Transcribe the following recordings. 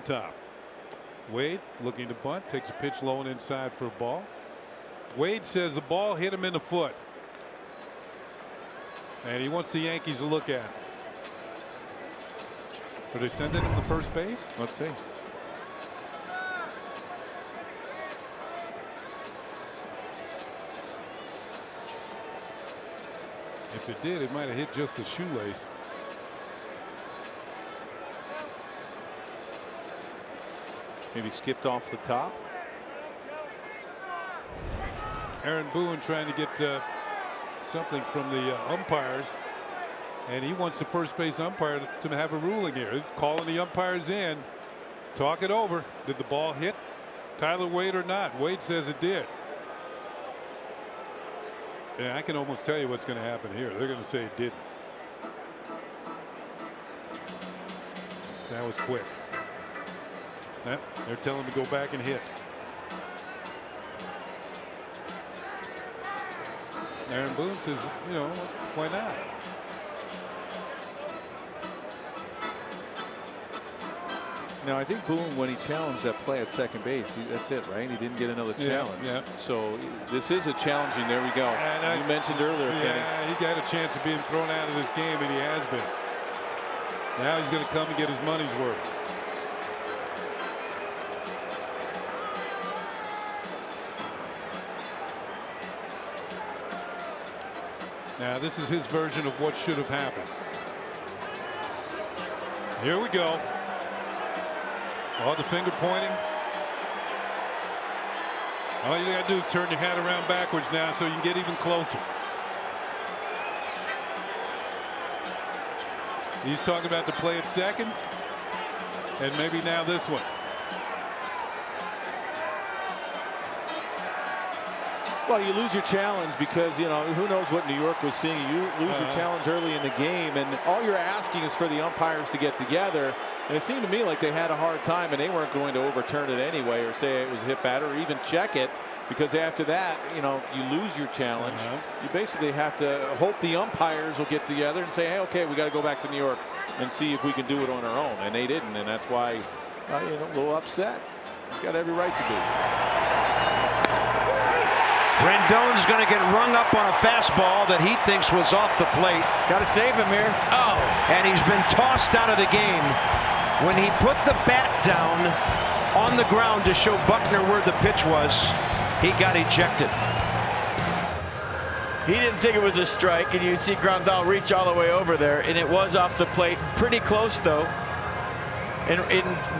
top. Wade looking to bunt, takes a pitch low and inside for a ball. Wade says the ball hit him in the foot, and he wants the Yankees to look at it. Are they sending him to first base? Let's see. If it did, it might have hit just the shoelace. Maybe skipped off the top. Aaron Boone trying to get something from the umpires, and he wants the first base umpire to have a ruling here. He's calling the umpires in. Talk it over. Did the ball hit Tyler Wade or not? Wade says it did. And I can almost tell you what's going to happen here. They're going to say it didn't. That was quick. They're telling him to go back and hit. Aaron Boone says, you know, why not? Now, I think Boone, when he challenged that play at second base, that's it, right? He didn't get another challenge. Yeah. So this is a challenging. There we go. And you mentioned earlier, Kenny. He got a chance of being thrown out of this game, and he has been. Now he's going to come and get his money's worth. Now this is his version of what should have happened. Here we go. Oh, the finger pointing. All you gotta do is turn your hat around backwards now so you can get even closer. He's talking about the play at second, and maybe now this one. Well, you lose your challenge because, you know, who knows what New York was seeing. You lose your challenge early in the game, and all you're asking is for the umpires to get together. And it seemed to me like they had a hard time, and they weren't going to overturn it anyway or say it was a hit batter or even check it, because after that, you know, you lose your challenge. You basically have to hope the umpires will get together and say, hey, okay, we got to go back to New York and see if we can do it on our own. And they didn't, and that's why, you know, a little upset. Got every right to be. Rendon's going to get rung up on a fastball that he thinks was off the plate. Got to save him here. Oh, and he's been tossed out of the game. When he put the bat down on the ground to show Buckner where the pitch was, he got ejected. He didn't think it was a strike, and you see Grandal reach all the way over there, and it was off the plate. Pretty close, though. And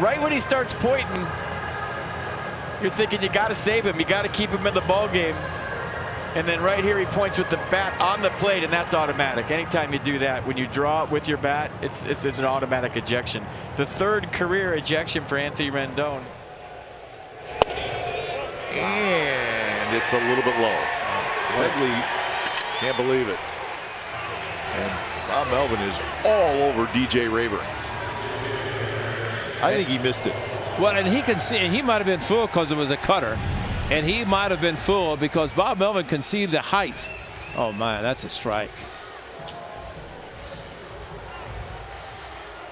right when he starts pointing, you're thinking you got to save him. You got to keep him in the ball game. And then right here he points with the bat on the plate, and that's automatic. Anytime you do that, when you draw it with your bat, it's an automatic ejection. The third career ejection for Anthony Rendon. And it's a little bit low. Fegley can't believe it. And Bob Melvin is all over DJ Rayburn. I think he missed it. Well, and he can see, he might have been fooled because it was a cutter, and he might have been fooled because Bob Melvin can see the height. Oh man, that's a strike.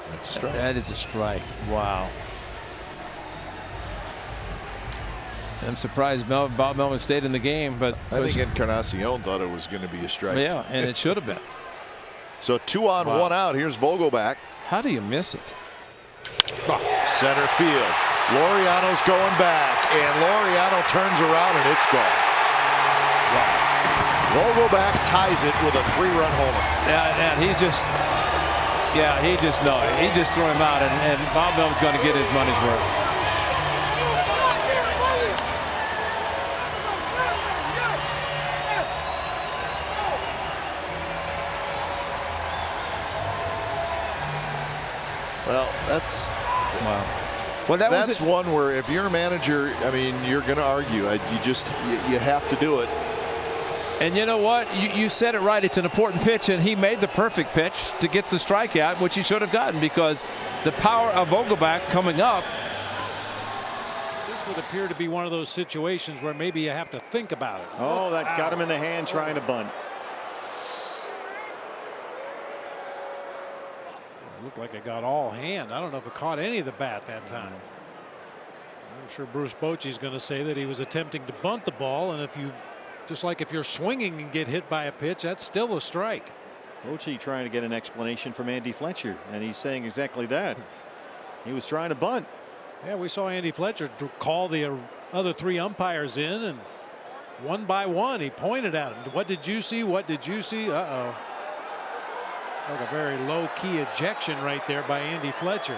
That's a strike. That is a strike. Wow. I'm surprised Bob Melvin stayed in the game, but I think Encarnacion thought it was going to be a strike. Yeah, and it should have been. So 2 on, 1 out. Here's Vogelback. How do you miss it? Center field. Laureano's going back, and Laureano turns around, and it's gone. Wow. Vogelback ties it with a 3-run homer. Yeah, and he just threw him out, and Bob Melvin's going to get his money's worth. Well, that's wow. Well, that's one where if you're a manager, I mean, you're going to argue. You have to do it. And you know what? You said it right. It's an important pitch, and he made the perfect pitch to get the strikeout, which he should have gotten, because the power of Vogelback coming up. This would appear to be one of those situations where maybe you have to think about it. Oh, that got him in the hand trying to bunt. It looked like it got all hand. I don't know if it caught any of the bat that time. I'm sure Bruce Bochy's going to say that he was attempting to bunt the ball, and if you just like if you're swinging and get hit by a pitch, that's still a strike. Bochy trying to get an explanation from Andy Fletcher, and he's saying exactly that. He was trying to bunt. Yeah, we saw Andy Fletcher call the other 3 umpires in, and one by one he pointed at him. What did you see? What did you see? Uh-oh. Like a very low-key ejection right there by Andy Fletcher.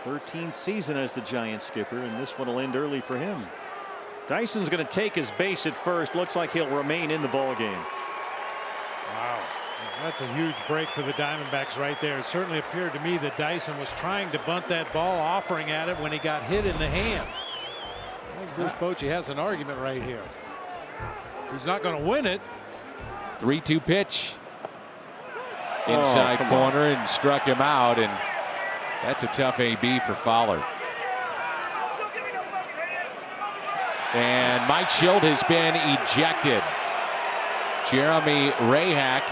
13th season as the Giants skipper, and this one will end early for him. Dyson's going to take his base at first. Looks like he'll remain in the ball game. Wow, that's a huge break for the Diamondbacks right there. It certainly appeared to me that Dyson was trying to bunt that ball, offering at it when he got hit in the hand. I think Bruce Bochy has an argument right here. He's not going to win it. 3-2 pitch. Inside corner and struck him out, and that's a tough AB for Fowler. And Mike Schilt has been ejected. Jeremy Rahak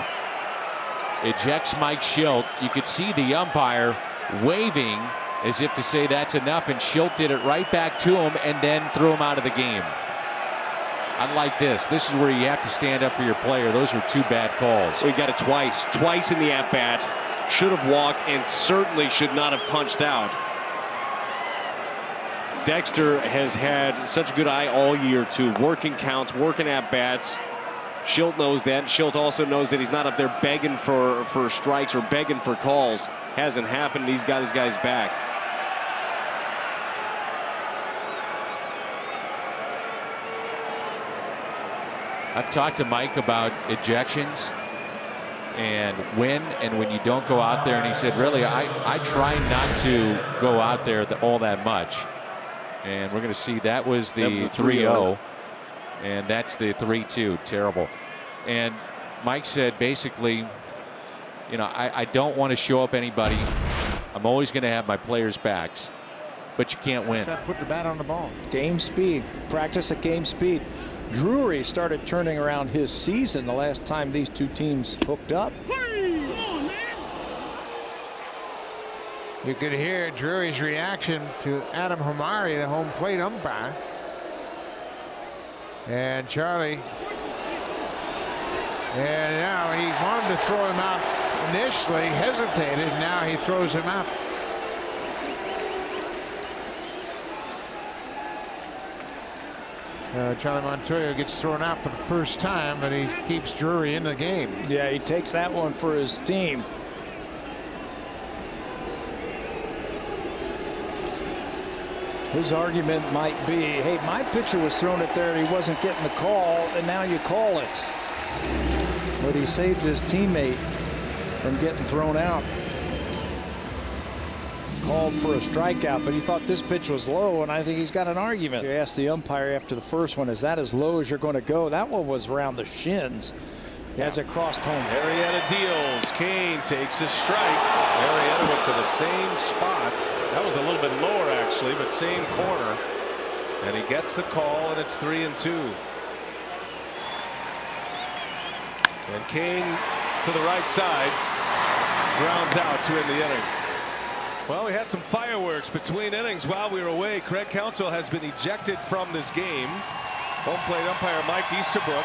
ejects Mike Schilt. You could see the umpire waving as if to say that's enough, and Schilt did it right back to him and then threw him out of the game. Unlike this is where you have to stand up for your player. Those were 2 bad calls. We got it twice in the at-bat. Should have walked and certainly should not have punched out. Dexter has had such a good eye all year too, working counts, working at-bats. Schilt knows that. Schilt also knows that he's not up there begging for strikes or begging for calls. Hasn't happened. He's got his guys back. I've talked to Mike about ejections and when you don't go out there, and he said, really, I try not to go out there all that much. And we're going to see that was the 3-0, and that's the 3-2. Terrible. And Mike said basically, you know, I don't want to show up anybody. I'm always going to have my players' backs, but you can't win. Put the bat on the ball. Game speed, practice at game speed. Drury started turning around his season the last time these 2 teams hooked up. You could hear Drury's reaction to Adam Hamari, the home plate umpire. And Charlie. And now he wanted to throw him out initially, hesitated. Now he throws him out. Charlie Montoya gets thrown out for the first time, but he keeps Drury in the game. Yeah, he takes that one for his team. His argument might be, hey, my pitcher was thrown it there and he wasn't getting the call, and now you call it. But he saved his teammate from getting thrown out. Called for a strikeout, but he thought this pitch was low, and I think he's got an argument. You asked the umpire after the first one, is that as low as you're going to go? That one was around the shins. He has it crossed home. Arrieta deals. Kane takes a strike. Arrieta went to the same spot. That was a little bit lower actually, but same corner. And he gets the call, and it's 3-2. And Kane to the right side grounds out to end the inning. Well, we had some fireworks between innings while we were away. Craig Counsell has been ejected from this game. Home plate umpire Mike Easterbrook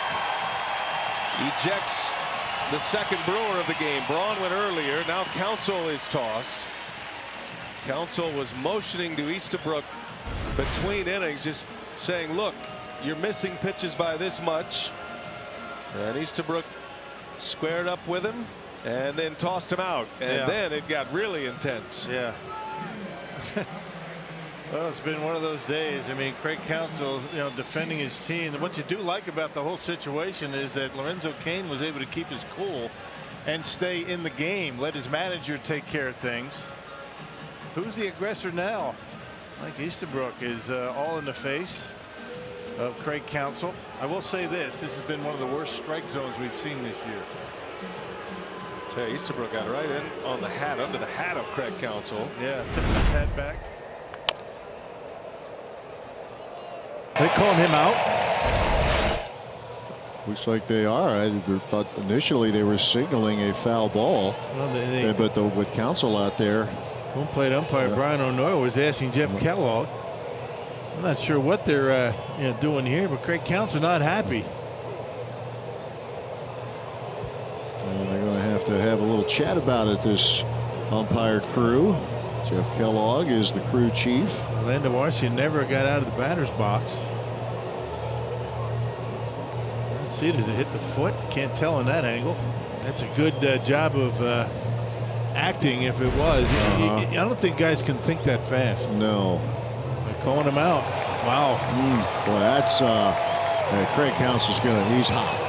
ejects the second Brewer of the game. Braun went earlier. Now Counsell is tossed. Counsell was motioning to Easterbrook between innings, just saying, look, you're missing pitches by this much. And Easterbrook squared up with him and then tossed him out, and then it got really intense. Yeah. Well, it's been one of those days. I mean, Craig Counsell, you know, defending his team. And what you do like about the whole situation is that Lorenzo Cain was able to keep his cool and stay in the game, let his manager take care of things. Who's the aggressor now? Mike Easterbrook is all in the face of Craig Counsell. I will say this has been one of the worst strike zones we've seen this year. Yeah, Easterbrook got right in on the hat, under the hat of Craig Counsell. Yeah, tipping his hat back. They called him out. Looks like they are. I thought initially they were signaling a foul ball. Well, but with counsel out there. Home plate umpire Brian O'Neill was asking Jeff Kellogg. I'm not sure what they're doing here, but Craig Counsell not happy. And they're going to have a little chat about it, this umpire crew. Jeff Kellogg is the crew chief. Orlando Washington never got out of the batter's box. Let's see, does it hit the foot? Can't tell on that angle. That's a good job of acting if it was. I don't think guys can think that fast. No. They're calling him out. Wow. Well, that's Craig Counsell's he's hot.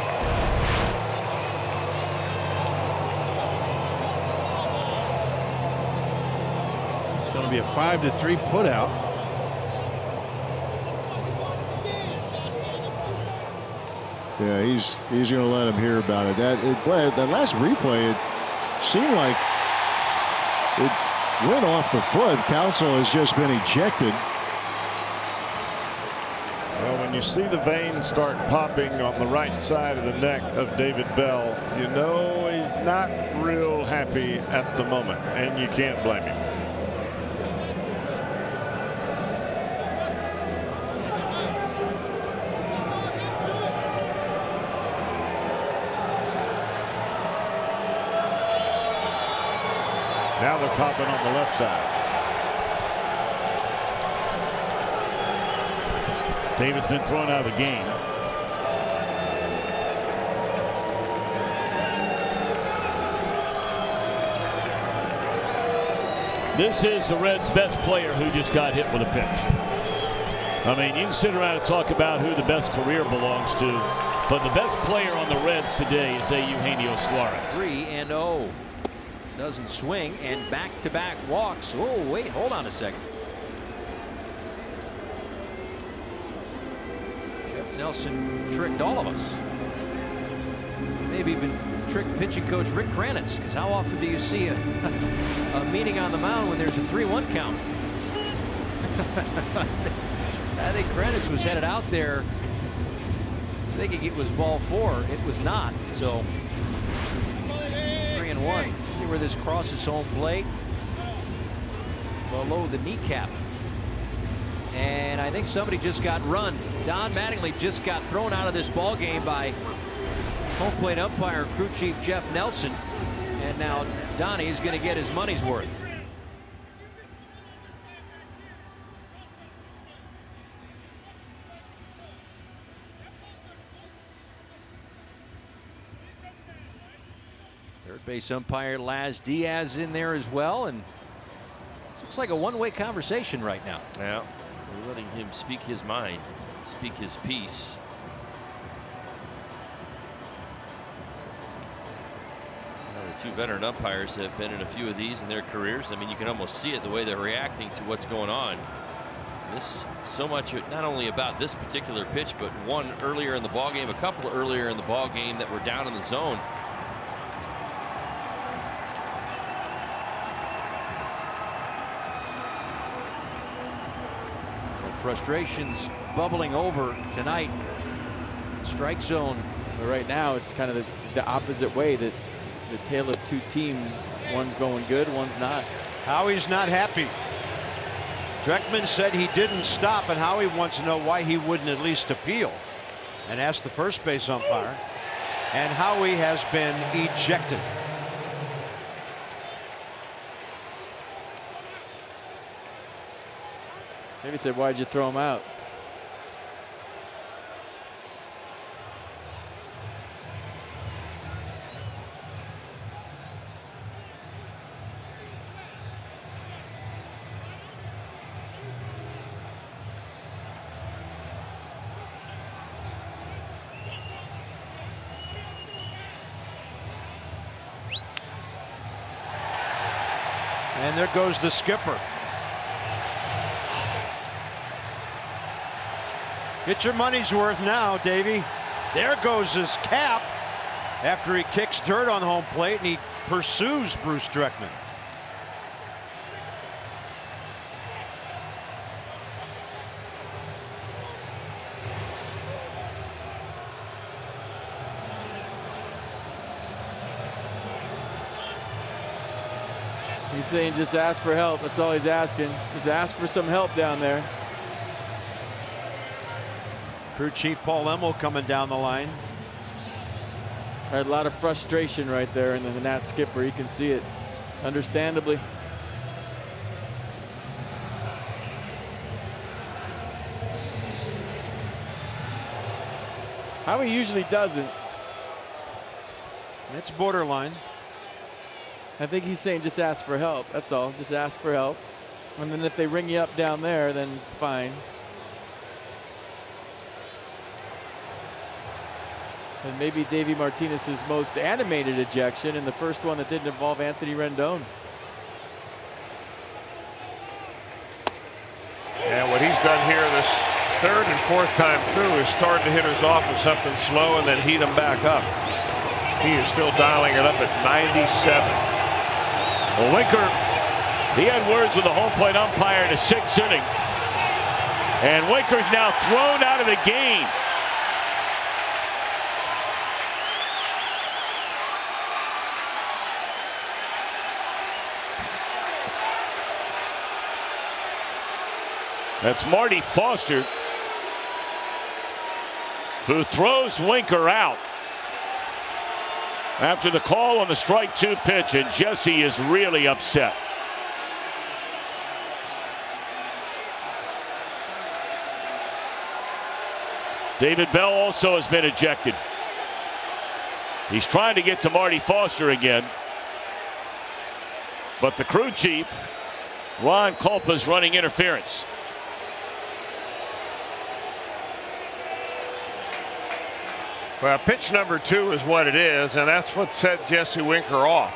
It's going to be a 5-3 put out. Yeah, he's going to let him hear about it. That last replay, it seemed like it went off the foot. Counsell has just been ejected. Well, when you see the vein start popping on the right side of the neck of David Bell, you know he's not real happy at the moment, and you can't blame him. Now they're popping on the left side. David's been thrown out of the game. This is the Reds' best player who just got hit with a pitch. I mean, you can sit around and talk about who the best career belongs to, but the best player on the Reds today is Eugenio Suarez. 3-0. Doesn't swing, and back-to-back walks. Oh, wait, hold on a second. Jeff Nelson tricked all of us. Maybe even tricked pitching coach Rick Kranitz, because how often do you see a meeting on the mound when there's a 3-1 count? I think Kranitz was headed out there thinking it was ball 4. It was not. So 3-1. See where this crosses home plate, below the kneecap, and I think somebody just got run. Don Mattingly just got thrown out of this ball game by home plate umpire crew chief Jeff Nelson, and now Donnie is going to get his money's worth. Third base umpire Laz Diaz in there as well, and it looks like a one-way conversation right now. Yeah, we're letting him speak his mind, speak his piece. The two veteran umpires have been in a few of these in their careers. I mean, you can almost see it the way they're reacting to what's going on. This so much not only about this particular pitch, but one earlier in the ball game, a couple earlier in the ball game that were down in the zone. Frustrations bubbling over tonight. Strike zone. But right now it's kind of the opposite way, that the tale of two teams. One's going good, one's not. Howie's not happy. Dreckman said he didn't stop, and Howie wants to know why he wouldn't at least appeal and ask the first base umpire. And Howie has been ejected. Maybe said, why'd you throw him out? And there goes the skipper. Get your money's worth now, Davey. There goes his cap after he kicks dirt on home plate, and he pursues Bruce Dreckman. He's saying just ask for help. That's all he's asking. Just ask for some help down there. Crew Chief Paul Emmel coming down the line. A lot of frustration right there in the Nat skipper. You can see it, understandably. How he usually doesn't. It's borderline. I think he's saying just ask for help. That's all. Just ask for help. And then if they ring you up down there, then fine. And maybe Davey Martinez's most animated ejection, and the first one that didn't involve Anthony Rendon. And what he's done here this third and fourth time through is start the hitters off with something slow and then heat them back up. He is still dialing it up at 97. Well, Winker, he had words with the home plate umpire in the 6th inning. And Winker's now thrown out of the game. That's Marty Foster, who throws Winker out after the call on the strike 2 pitch, and Jesse is really upset. David Bell also has been ejected. He's trying to get to Marty Foster again, but the crew chief, Ron Kulpa, is running interference. Well, pitch number 2 is what it is, and that's what set Jesse Winker off.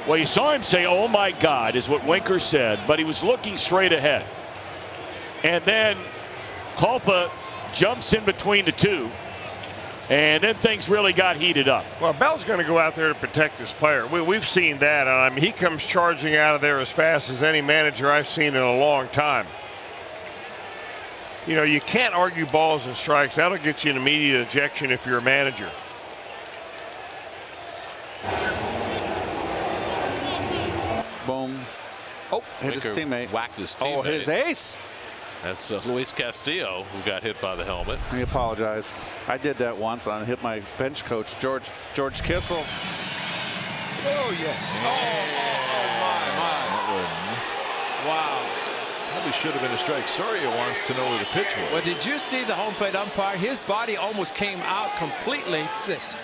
Well, you saw him say, "Oh my God," is what Winker said, but he was looking straight ahead. And then Kulpa jumps in between the two, and then things really got heated up. Well, Bell's going to go out there to protect his player. We've seen that. I mean, he comes charging out of there as fast as any manager I've seen in a long time. You know, you can't argue balls and strikes. That'll get you an immediate ejection if you're a manager. Boom. Oh, hit his teammate. Whacked his teammate. Oh, his ace. That's Luis Castillo, who got hit by the helmet. He apologized. I did that once. I hit my bench coach, George Kissel. Oh, yes. My. Wow. Probably should have been a strike. Soria wants to know where the pitch was. Well, did you see the home plate umpire? His body almost came out completely. This.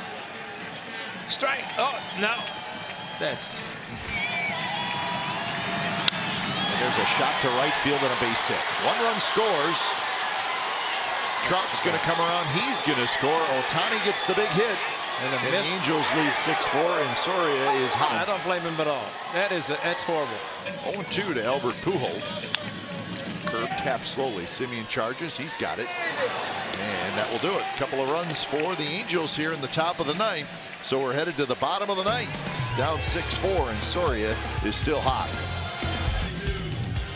Strike. Oh, no. That's. There's a shot to right field and a base hit. 1 run scores. Trout's going to come around. He's going to score. Ohtani gets the big hit. And the Angels lead 6-4, and Soria is hot. I don't blame him at all. That's horrible. 0-2 to Albert Pujols. Curve tapped slowly. Simeon charges. He's got it. And that will do it. A couple of runs for the Angels here in the top of the 9th. So we're headed to the bottom of the 9th. Down 6-4, and Soria is still hot.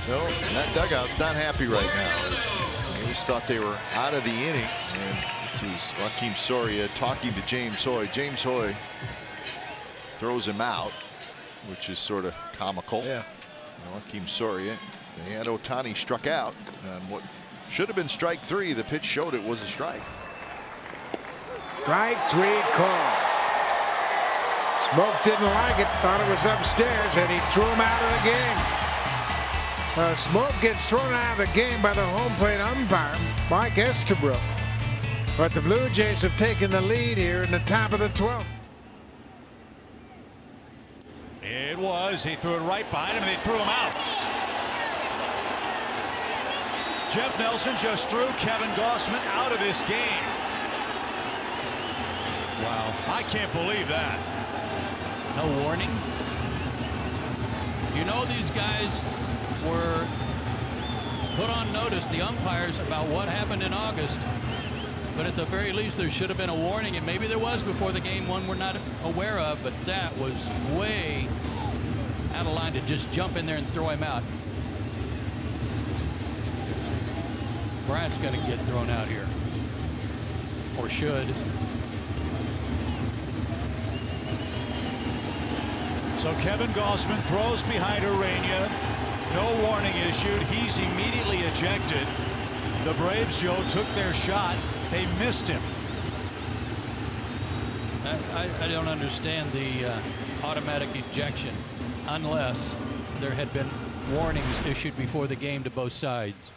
No, that dugout's not happy right now. They just thought they were out of the inning. And this was Joakim Soria talking to James Hoy. James Hoy throws him out, which is sort of comical. Yeah. Joakim Soria. They had Ohtani struck out on what should have been strike 3. The pitch showed it was a strike. Strike 3 call. Smoke didn't like it, thought it was upstairs, and he threw him out of the game. Smoke gets thrown out of the game by the home plate umpire, Mike Estabrook. But the Blue Jays have taken the lead here in the top of the 12th. It was. He threw it right behind him, and they threw him out. Jeff Nelson just threw Kevin Gossman out of this game. Wow. I can't believe that. No warning. You know, these guys were put on notice, the umpires, about what happened in August. But at the very least, there should have been a warning, and maybe there was before the game, one we're not aware of, but that was way out of line to just jump in there and throw him out. Bryant's going to get thrown out here, or should. So Kevin Gausman throws behind Urania. No warning issued. He's immediately ejected. The Braves, Joe, took their shot. They missed him. I don't understand the automatic ejection unless there had been warnings issued before the game to both sides.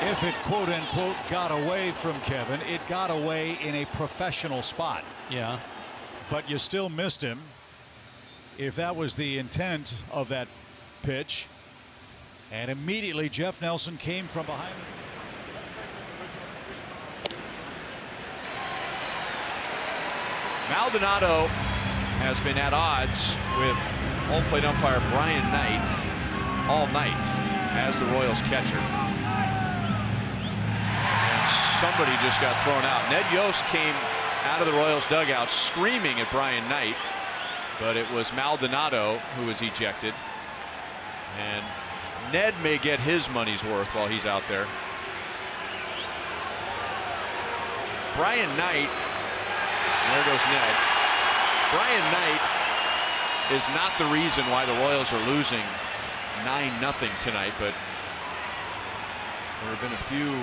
If it quote unquote got away from Kevin, it got away in a professional spot. Yeah. But you still missed him. If that was the intent of that pitch. And immediately Jeff Nelson came from behind. Maldonado has been at odds with home plate umpire Brian Knight all night as the Royals catcher. And somebody just got thrown out. Ned Yost came out of the Royals dugout screaming at Brian Knight, but it was Maldonado who was ejected. And Ned may get his money's worth while he's out there. Brian Knight, there goes Ned. Brian Knight is not the reason why the Royals are losing 9-0 tonight, but there have been a few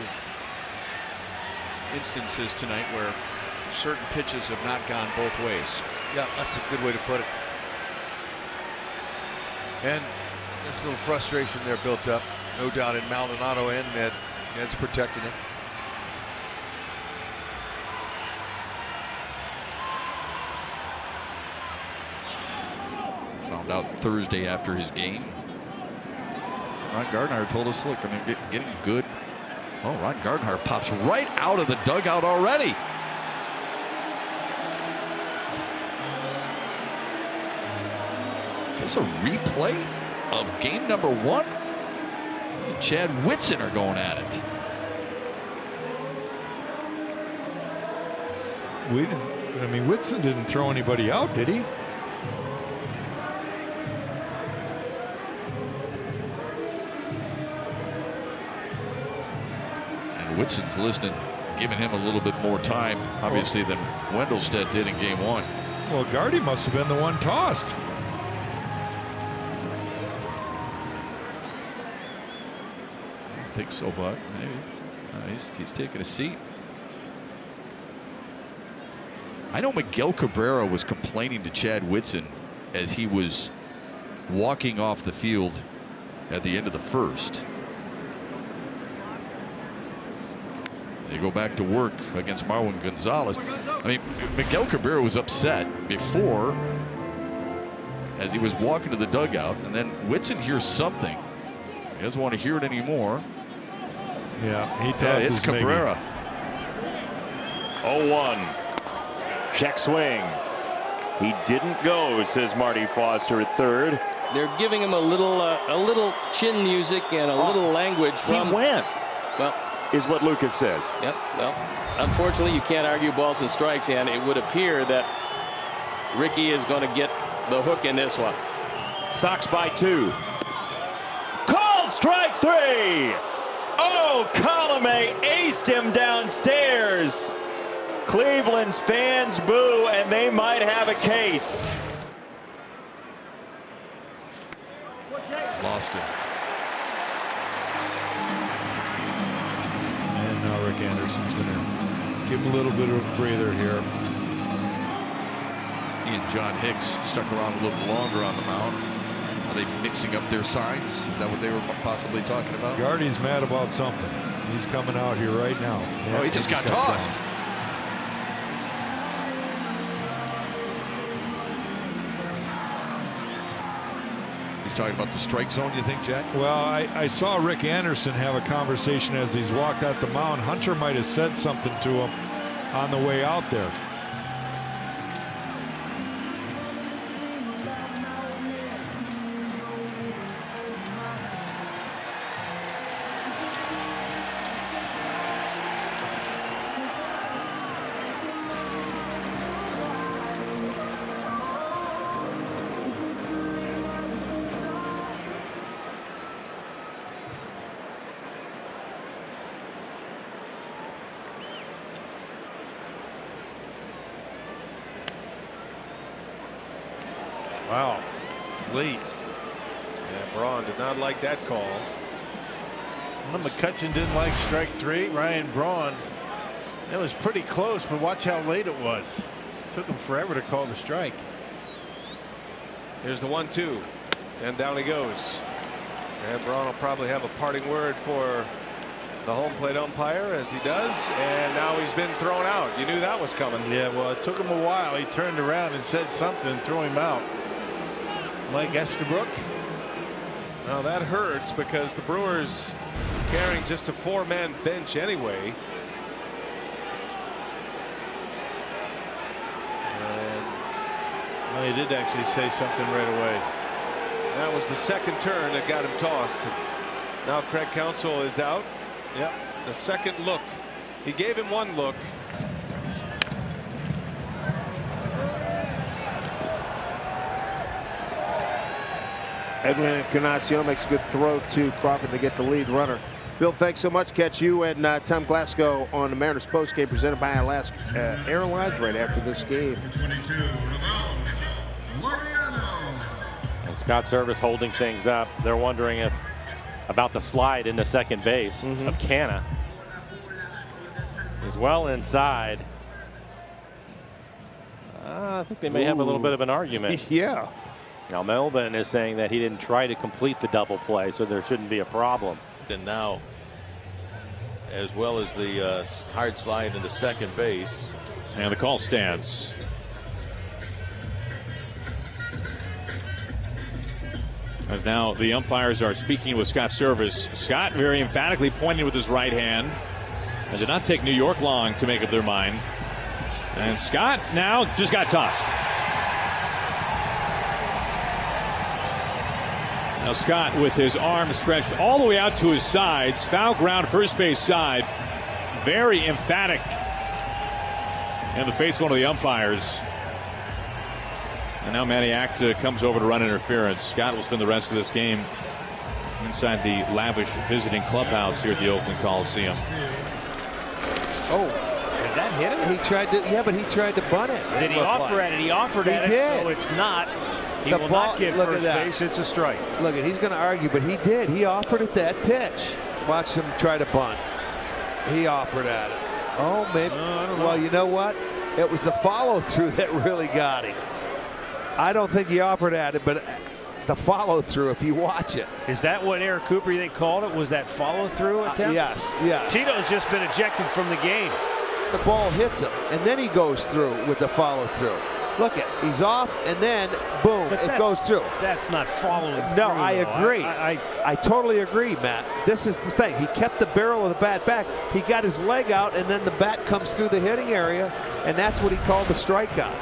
instances tonight where certain pitches have not gone both ways. Yeah, that's a good way to put it. And there's a little frustration there built up, no doubt, in Maldonado and Ned. Ned's protecting him. Found out Thursday after his game. Ron Gardner told us, look, I mean, getting good. Oh, Ron Gardner pops right out of the dugout already. Is this a replay of game number 1? And Chad Whitson are going at it. I mean, Whitson didn't throw anybody out, did he? And Whitson's listening, giving him a little bit more time, obviously, than Wendelstedt did in game 1. Well, Gardy must have been the one tossed. I think so, but maybe. He's taking a seat. I know Miguel Cabrera was complaining to Chad Whitson as he was walking off the field at the end of the first. They go back to work against Marwin Gonzalez. I mean, Miguel Cabrera was upset before as he was walking to the dugout, and then Whitson hears something. He doesn't want to hear it anymore. Yeah, he tosses. It's Cabrera. 0-1. Check swing. He didn't go, says Marty Foster at third. They're giving him a little chin music and a little language from. He went. Well, is what Lucas says. Yep. Well, unfortunately, you can't argue balls and strikes, and it would appear that Ricky is going to get the hook in this one. Sox by 2. Called strike 3. Oh, Colomé aced him downstairs. Cleveland's fans boo, and they might have a case. Lost it. And now Rick Anderson's going to give him a little bit of a breather here. He and John Hicks stuck around a little longer on the mound. Are they mixing up their signs? Is that what they were possibly talking about? Gardy's mad about something. He's coming out here right now. Yeah, he just got tossed. He's talking about the strike zone, you think, Jack? Well, I saw Rick Anderson have a conversation as he's walked out the mound. Hunter might have said something to him on the way out there. Wow. Late. Yeah, Braun did not like that call. Well, McCutchen didn't like strike 3. Ryan Braun. That was pretty close, but watch how late it was. It took him forever to call the strike. Here's the 1-2. And down he goes. And Braun will probably have a parting word for the home plate umpire, as he does. And now he's been thrown out. You knew that was coming. Yeah, well, it took him a while. He turned around and said something and threw him out. Mike Estabrook. Now that hurts because the Brewers carrying just a 4-man bench anyway. Well, he did actually say something right away. That was the second turn that got him tossed. Now Craig Counsell is out. Yep, the second look. He gave him one look. Edwin Encarnacion makes a good throw to Crawford to get the lead runner. Bill, thanks so much. Catch you and Tom Glasgow on the Mariners postgame presented by Alaska Airlines right after this game. And Scott Service holding things up. They're wondering about the slide into second base of Canna. He's well inside. I think they may have a little bit of an argument. Yeah. Now Melvin is saying that he didn't try to complete the double play, so there shouldn't be a problem. And now, as well as the hard slide into second base. And the call stands. As now the umpires are speaking with Scott Service. Scott very emphatically pointing with his right hand. It did not take New York long to make up their mind. And Scott now just got tossed. Now Scott with his arms stretched all the way out to his sides. Foul ground, first base side. Very emphatic in the face of one of the umpires. And now Manny Acta comes over to run interference. Scott will spend the rest of this game inside the lavish visiting clubhouse here at the Oakland Coliseum. Oh, did that hit him? He tried to, yeah, but he tried to bunt it. Did he offer at it? He offered at it, so it's not. He will not get first base. It's a strike. Look, he's going to argue, but he did. He offered at that pitch. Watch him try to bunt. He offered at it. Oh, maybe. Well, you know what? It was the follow-through that really got him. I don't think he offered at it, but the follow-through, if you watch it. Is that what Eric Cooper, you think, called it? Was that follow-through attempt? Yes, yes. Tito's just been ejected from the game. The ball hits him, and then he goes through with the follow-through. Look at, he's off, and then boom, it goes through. That's not following through. No, I agree. I totally agree, Matt. This is the thing. He kept the barrel of the bat back. He got his leg out, and then the bat comes through the hitting area, and that's what he called the strikeout.